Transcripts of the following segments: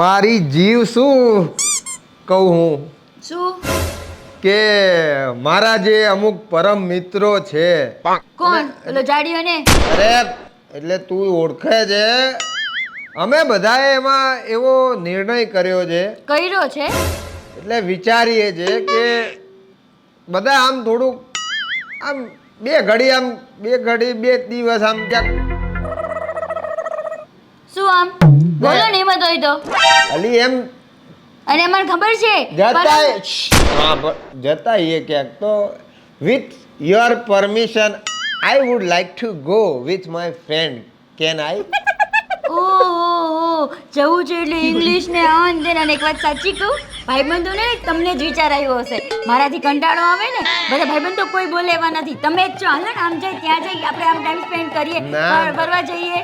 મારી જીવ શું કહું હું શું કે મારા જે અમુક પરમ મિત્રો છે. કોણ ઓલો જાડિયો ને? અરે એટલે તું ઓળખે છે. અમે બધાએ એમાં એવો નિર્ણય કર્યો છે એટલે વિચારીએ છે કે બધા આમ થોડુંક આમ બે દિવસ આમ ક્યાંક શું આમ બોલો ને એમાં તો અલી એમ અને મને ખબર છે જતા એ ક્યાંક તો with your permission I would like to go with my friend can I? ઓહો જવું છે એટલે ઇંગ્લિશ ને આન તેન અને એક વાત સાચી કહું ભાઈબંધોને તમને જ વિચાર આવ્યો હશે મારાથી કંટાળો આવે ને બધા ભાઈબંધો કોઈ બોલે એવા નથી તમે જ છો હાલો ને આમ જાય ત્યાં જઈએ આપણે આમ ટાઈમ સ્પેન્ડ કરીએ ફરવા જઈએ.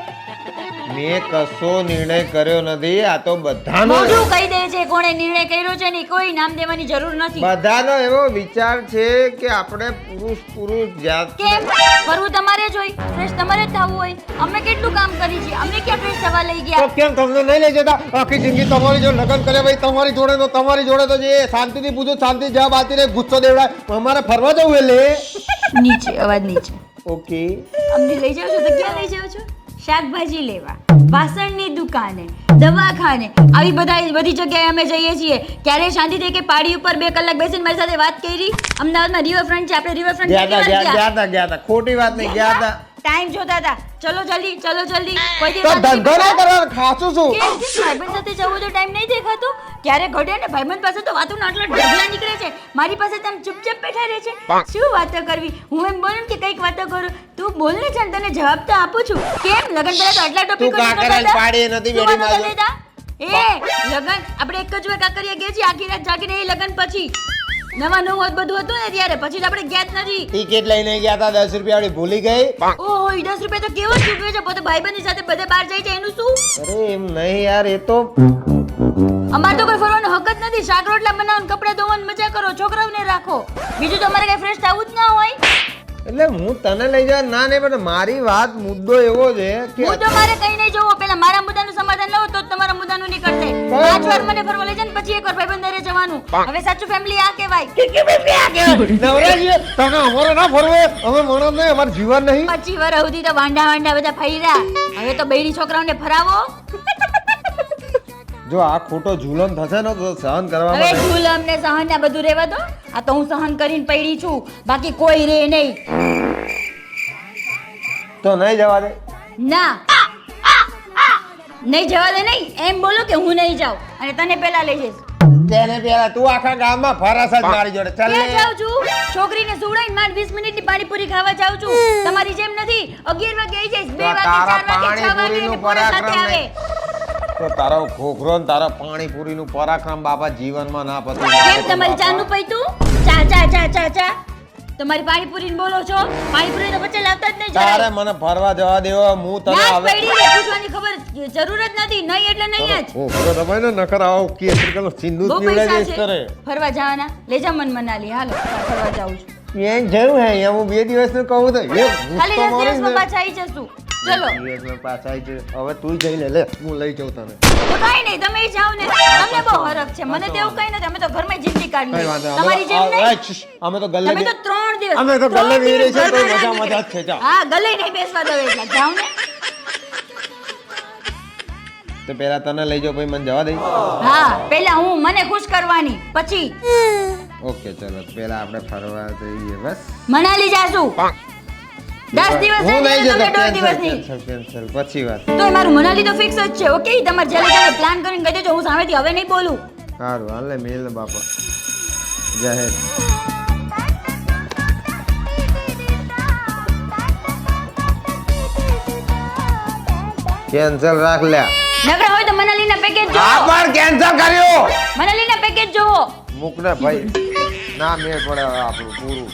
મેં કશો નિર્ણય કર્યો નથી આ તો બધાનો મોઢું કહી દે છે કોણે નિર્ણય કર્યો છે ને કોઈ નામ દેવાની જરૂર નથી. બધાનો એવો વિચાર છે કે આપણે પુરુષ જાત કેમ કરવું તમારે જ હોય ફ્રેશ તમારે જ થવું હોય અમે કેટલું કામ કરી છે અમે ક્યાં ફ્રેશ થવા લઈ ગયા? તો કેમ તમને નહીં લઈ જતા? આખી જિંદગી તમારી જોડે લગ્ન કર્યા ભાઈ તમારી જોડે તો જે શાંતિથી પૂછો શાંતિ જવાબ આતી રહે ગુસ્સો દેવડાય અમારે ફરવા જવું એટલે નીચે અવાજ નીચે. ઓકે અમને લઈ જાવ છો તો ક્યાં લઈ જાવ છો? શાકભાજી લેવા, વાસણની દુકાને, દવાખાને આવી બધી જગ્યાએ અમે જઈએ છીએ. ક્યારે શાંતિથી કે પાડી ઉપર 2 કલાક બેસીને મારી સાથે વાત કરી? અમદાવાદમાં રિવરફ્રન્ટ છે આપણે રિવરફ્રન્ટ ગયા હતા ખોટી વાત નહીં ગયા હતા. ટાઈમ જોતા હતા. ચલો જલ્દી કોઈ તો ધંધો ના કરવાનો ખાસું શું? કેમ ભાઈબંધ સાથે જવું તો ટાઈમ નહીં દેખાતો? ક્યારે ઘડે ને ભાઈબંધ પાસે તો વાતોના આટલા ઢગલા નીકળે છે મારી પાસે તમે ચૂપચાપ બેઠા રહે છે. શું વાતો કરવી? હું એમ બોલું કે કઈક વાતો કરું તું બોલ ને ચાલ તને જવાબ તો આપું છું. કેમ લગન પહેલા તો આટલા ટોપિક પાડી નથી બેડી માં લગન આપણે એક જ વાર કાકરિયા ગયા છીએ આખી રાત જાગીને એ લગન પછી નવું બધું હતું ને ત્યારે પછી આપણે ગયા જ નથી. ટિકિટ લઈને ગયા હતા 10 રૂપિયા વાળી ભૂલી ગઈ. ઓહો 10 રૂપિયા તો કેવો ચૂકવે છે પોતે ભાઈબંધની સાથે બધે બહાર જાય છે એનું શું? અરે એમ નહીં યાર એ તો અમારે તો કોઈ ફરવાનો હક જ નથી. શાક રોટલા બનાવો કપડા ધોવાની મજા કરો છોકરાઓને રાખો બીજું તો અમારે કઈ ફ્રેશ થવું જ ના હોય. એટલે હું તને લઈ જવા ના નહીં પણ મારી વાત મુદ્દો એવો છે કે હું તો મારે કઈ નહીં જોવો પેલા મારા મુદ્દાનું સમાધાન લાવો તો તમારા મુદ્દાનું નીકળશે. 5 વાર મને ફરવા લઈ જાય ને પછી એકવાર ભાઈબંધ હારે જવાનું. હવે સાચું ફેમિલી આ કહેવાય. નવરાજી તને અમારે ના ફરવે અમે મણો નહીં અમાર જીવન નહીં. 25 વાર સુધી તો વાંડા બધા ફર્યા હવે તો બૈરી છોકરાઓને ફરાવો. જો આ ખોટો ઝૂલમ થશે ને તો સહન કરવા હવે ઝૂલમ ને સહન ને બધું રહેવા દો. આ તો હું સહન કરીને પડી છું બાકી કોઈ રે નહીં. તો નહીં જવા દે? ના નહીં જવા દે નહીં એમ બોલો કે હું નહીં જાઉં અને તને પેલા લઈ જઈશ. તેને પેલા તું આખા ગામમાં ફરસ જ મારી જોડે ચાલ ક્યાં જાઉં છું? છોકરીને સુવડાઈને માંડ 20 મિનિટની પાણીપુરી ખાવા જાઉં છું. તમારી જેમ નથી 11 વાગે આવી જઈશ 2 વાગે 4 વાગે 6 વાગે પોરા સાથે આવે. તો તારો ખોખરો ને તારા પાણીપુરીનું પરાક્રમ બાપા જીવનમાં ના પતું. કેમ તમારી ચાનું પૈતું? ચા તમારી પાણીપુરીને બોલો છો? પાણીપુરી તો બચ્ચે લાવતા જ નહીં. તારે મને ફરવા જવા દેવો હું તને હવે હવે પૂછવાની ખબર જરૂર જ નથી. નહીં એટલે નહીં જ. ખોખરો તમે ને નકર આવો કે સરકલ સિંદૂર પીવડે જઈશ કરે. ફરવા જવાના લઈ જા મન મનાલી હાલો ફરવા જાઉં છું. એમ જવું હે અહીંયા હું 2 દિવસનું કહું તો ખાલી 10 દિવસમાં પાછા આવી જશું. ચલો પાછા આવી જશે. હવે તું જઈ લે હું લઈ જાઉં તને. તો કઈ નહીં તમે જાઓ ને તમને બહુ હરખ છે મને તો એવું કઈ નથી. અમે તો ઘરમાં જિંદગી કાઢી તમારી જેમ નહીં. અમે તો ગલ્લે તમે તો 3 દિવસ અમે તો ગલ્લે બેરી છે તો મજા જ છે. જા હા ગલ્લે નહીં બેસવા દો એટલે જાઓ ને. તો પેલા તને લઈ જાઓ પછી મને જવા દે. હા પહેલા હું મને ખુશ કરવાની પછી ઓકે ચલો પેલા આપણે ફરવા જઈએ બસ. મનાલી જાશું 10 દિવસ હું નહીં જતો. 2 દિવસની કેન્સલ પછી વાત. તો મારું મનાલી તો ફિક્સ જ છે. ઓકે તમારે જ્યારે પ્લાન કરીને કહી દેજો હું સામેથી હવે નહીં બોલું. સારું હાલે મેલ બાપા જાહેર. કેન્સલ રાખ લ્યા. નકરા હોય તો મનાલીના પેકેજ હા જોવો. પણ કેન્સલ કર્યો. મનાલીના પેકેજ જોવો. મૂક ને ભાઈ ના મેળ પડે હવે આપણું પૂરું.